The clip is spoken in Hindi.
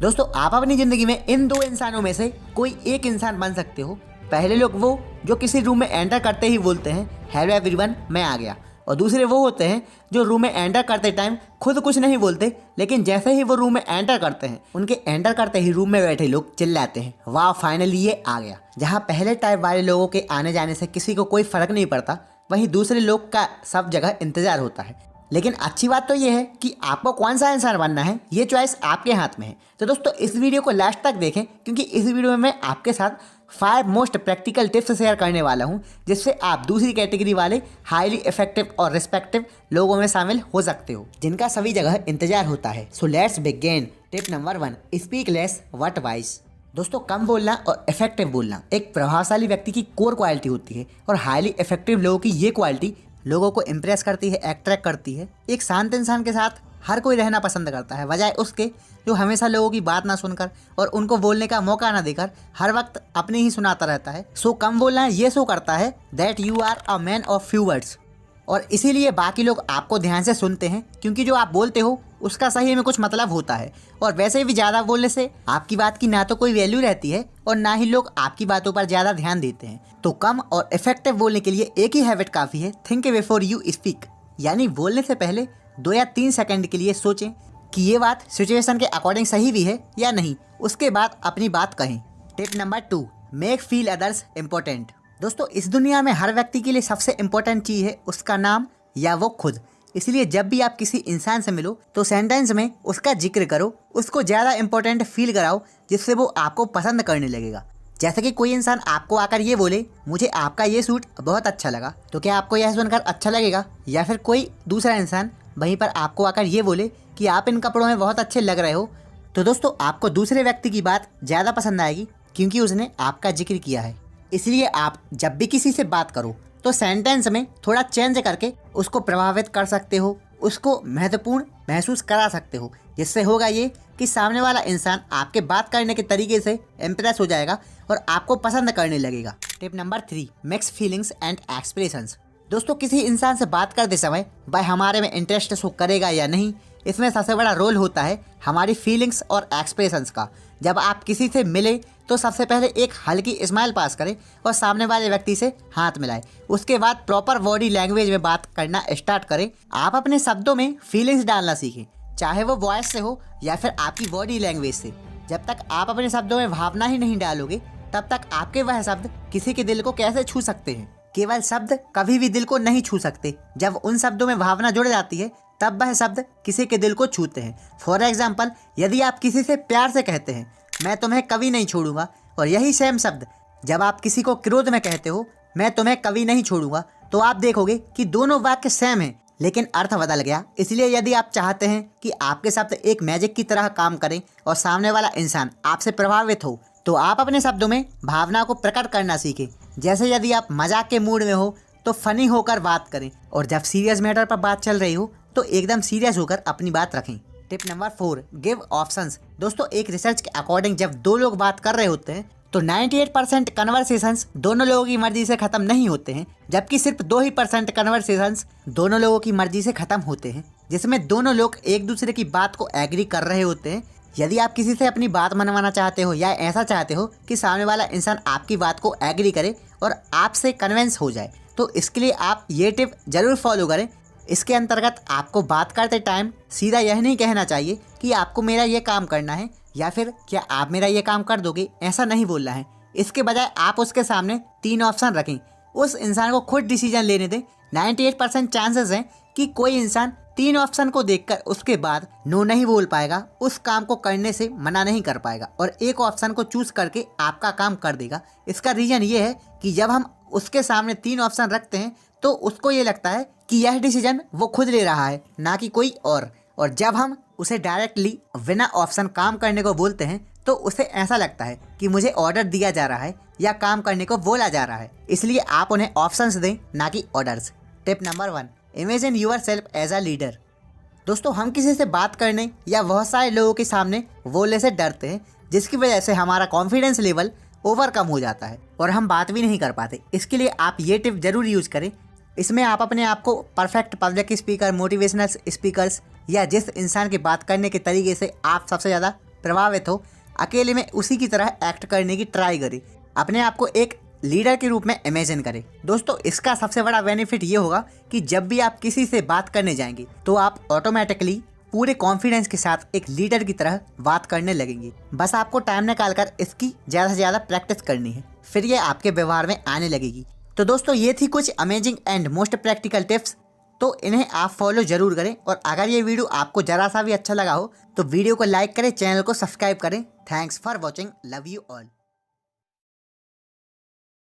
दोस्तों आप अपनी ज़िंदगी में इन दो इंसानों में से कोई एक इंसान बन सकते हो। पहले लोग वो जो किसी रूम में एंटर करते ही बोलते हैं हेलो एवरीवन मैं आ गया, और दूसरे वो होते हैं जो रूम में एंटर करते टाइम खुद कुछ नहीं बोलते, लेकिन जैसे ही वो रूम में एंटर करते हैं उनके एंटर करते ही रूम में बैठे लोग चिल्लाते हैं वाह फाइनली ये आ गया। जहाँ पहले टाइप वाले लोगों के आने जाने से किसी को कोई फर्क नहीं पड़ता, वहीं दूसरे लोग का सब जगह इंतजार होता है। लेकिन अच्छी बात तो ये है कि आपको कौन सा इंसान बनना है ये चॉइस आपके हाथ में है। तो दोस्तों इस वीडियो को लास्ट तक देखें, क्योंकि इस वीडियो में मैं आपके साथ 5 मोस्ट प्रैक्टिकल टिप्स शेयर करने वाला हूं, जिससे आप दूसरी कैटेगरी वाले हाईली इफेक्टिव और रिस्पेक्टिव लोगों में शामिल हो सकते हो, जिनका सभी जगह इंतजार होता है। So let's begin. Tip number 1, speak less what wise. दोस्तों कम बोलना और इफेक्टिव बोलना एक प्रभावशाली व्यक्ति की कोर क्वालिटी होती है, और हाईली इफेक्टिव लोगों की ये क्वालिटी लोगों को इम्प्रेस करती है, अट्रैक्ट करती है। एक शांत इंसान के साथ हर कोई रहना पसंद करता है, बजाय उसके जो हमेशा लोगों की बात ना सुनकर और उनको बोलने का मौका ना देकर हर वक्त अपनी ही सुनाता रहता है। सो कम बोलना ये शो करता है that you are a man of few words, और इसीलिए बाकी लोग आपको ध्यान से सुनते हैं, क्योंकि जो आप बोलते हो उसका सही में कुछ मतलब होता है। और वैसे भी ज़्यादा बोलने से आपकी बात की ना तो कोई वैल्यू रहती है और ना ही लोग आपकी बातों पर ज़्यादा ध्यान देते हैं। तो कम और इफेक्टिव बोलने के लिए एक ही हैबिट काफ़ी है, थिंक बिफोर यू स्पीक। यानी बोलने से पहले 2 या 3 सेकंड के लिए सोचें कि ये बात सिचुएशन के अकॉर्डिंग सही भी है या नहीं, उसके बाद अपनी बात कहें। Tip number 2, make feel others important. दोस्तों इस दुनिया में हर व्यक्ति के लिए सबसे इम्पोर्टेंट चीज़ है उसका नाम या वो खुद। इसलिए जब भी आप किसी इंसान से मिलो तो सेंटेंस में उसका जिक्र करो, उसको ज़्यादा इम्पोर्टेंट फील कराओ, जिससे वो आपको पसंद करने लगेगा। जैसे कि कोई इंसान आपको आकर ये बोले मुझे आपका ये सूट बहुत अच्छा लगा, तो क्या आपको यह सुनकर अच्छा लगेगा? या फिर कोई दूसरा इंसान वहीं पर आपको आकर ये बोले कि आप इन कपड़ों में बहुत अच्छे लग रहे हो, तो दोस्तों आपको दूसरे व्यक्ति की बात ज़्यादा पसंद आएगी, क्योंकि उसने आपका जिक्र किया है। इसलिए आप जब भी किसी से बात करो तो सेंटेंस में थोड़ा चेंज करके उसको प्रभावित कर सकते हो, उसको महत्वपूर्ण महसूस करा सकते हो, जिससे होगा ये कि सामने वाला इंसान आपके बात करने के तरीके से इम्प्रेस हो जाएगा और आपको पसंद करने लगेगा। Tip number 3, mix feelings and expressions. दोस्तों किसी इंसान से बात करते समय वह हमारे में इंटरेस्ट शो करेगा या नहीं, इसमें सबसे बड़ा रोल होता है हमारी फीलिंग्स और एक्सप्रेशंस का। जब आप किसी से मिले तो सबसे पहले एक हल्की स्माइल पास करें और सामने वाले व्यक्ति से हाथ मिलाएं। उसके बाद प्रॉपर बॉडी लैंग्वेज में बात करना स्टार्ट करें। आप अपने शब्दों में फीलिंग्स डालना सीखें, चाहे वो वॉइस से हो या फिर आपकी बॉडी लैंग्वेज से। जब तक आप अपने शब्दों में भावना ही नहीं डालोगे, तब तक आपके वह शब्द किसी के दिल को कैसे छू सकते हैं? केवल शब्द कभी भी दिल को नहीं छू सकते। जब उन शब्दों में भावना जुड़ जाती है तब वह शब्द किसी के दिल को छूते हैं। फॉर एग्जाम्पल, यदि आप किसी से प्यार से कहते हैं मैं तुम्हें कभी नहीं छोड़ूंगा, और यही सेम शब्द जब आप किसी को क्रोध में कहते हो मैं तुम्हें कभी नहीं छोड़ूंगा, तो आप देखोगे कि दोनों वाक्य सेम हैं, लेकिन अर्थ बदल गया। इसलिए यदि आप चाहते हैं कि आपके शब्द एक मैजिक की तरह काम करें और सामने वाला इंसान आपसे प्रभावित हो, तो आप अपने शब्दों में भावना को प्रकट करना सीखें। जैसे यदि आप मजाक के मूड में हो तो फनी होकर बात करें, और जब सीरियस मैटर पर बात चल रही हो तो एकदम सीरियस होकर अपनी बात रखें। Tip number 4, give options. दोस्तों एक रिसर्च के अकॉर्डिंग जब 2 लोग बात कर रहे होते हैं तो 98% कन्वर्सेशंस दोनों लोगों की मर्जी से ख़त्म नहीं होते हैं, जबकि सिर्फ 2% कन्वर्सेशंस दोनों लोगों की मर्जी से ख़त्म होते हैं, जिसमें दोनों लोग एक दूसरे की बात को एग्री कर रहे होते हैं। यदि आप किसी से अपनी बात मनवाना चाहते हो या ऐसा चाहते हो कि सामने वाला इंसान आपकी बात को एग्री करे और आपसे कन्विंस हो जाए, तो इसके लिए आप ये टिप ज़रूर फॉलो करें। इसके अंतर्गत आपको बात करते टाइम सीधा यह नहीं कहना चाहिए कि आपको मेरा ये काम करना है या फिर क्या आप मेरा ये काम कर दोगे, ऐसा नहीं बोलना है। इसके बजाय आप उसके सामने 3 ऑप्शन रखें, उस इंसान को खुद डिसीजन लेने दें। 98% चांसेस हैं कि कोई इंसान 3 ऑप्शन को देखकर उसके बाद नो नहीं बोल पाएगा, उस काम को करने से मना नहीं कर पाएगा और एक ऑप्शन को चूज करके आपका काम कर देगा। इसका रीज़न ये है कि जब हम उसके सामने 3 ऑप्शन रखते हैं तो उसको ये लगता है कि यह डिसीजन वो खुद ले रहा है, ना कि कोई और जब हम उसे डायरेक्टली बिना ऑप्शन काम करने को बोलते हैं तो उसे ऐसा लगता है कि मुझे ऑर्डर दिया जा रहा है या काम करने को बोला जा रहा है। इसलिए आप उन्हें ऑप्शंस दें, ना कि orders. Tip number 1, imagine yourself as a leader. दोस्तों हम किसी से बात करने या बहुत सारे लोगों के सामने बोलने से डरते हैं, जिसकी वजह से हमारा कॉन्फिडेंस लेवल ओवरकम हो जाता है और हम बात भी नहीं कर पाते। इसके लिए आप ये टिप जरूर यूज करें। इसमें आप अपने आप को perfect public speaker, motivational speakers या जिस इंसान की बात करने के तरीके से आप सबसे ज़्यादा प्रभावित हो, अकेले में उसी की तरह एक्ट करने की ट्राई करें, अपने आप को एक लीडर के रूप में इमेजिन करें। दोस्तों, इसका सबसे बड़ा बेनिफिट ये होगा कि जब भी आप किसी से बात करने जाएंगे तो आप ऑटोमेटिकली पूरे कॉन्फिडेंस के साथ एक लीडर की तरह बात करने लगेंगे। बस आपको टाइम निकालकर इसकी ज़्यादा से ज़्यादा प्रैक्टिस करनी है, फिर ये आपके व्यवहार में आने लगेगी। तो दोस्तों, ये थी कुछ amazing and most practical tips, तो इन्हें आप फॉलो जरूर करें। और अगर ये वीडियो आपको ज़रा सा भी अच्छा लगा हो तो वीडियो को लाइक करें, चैनल को सब्सक्राइब करें। Thanks for watching, love you all.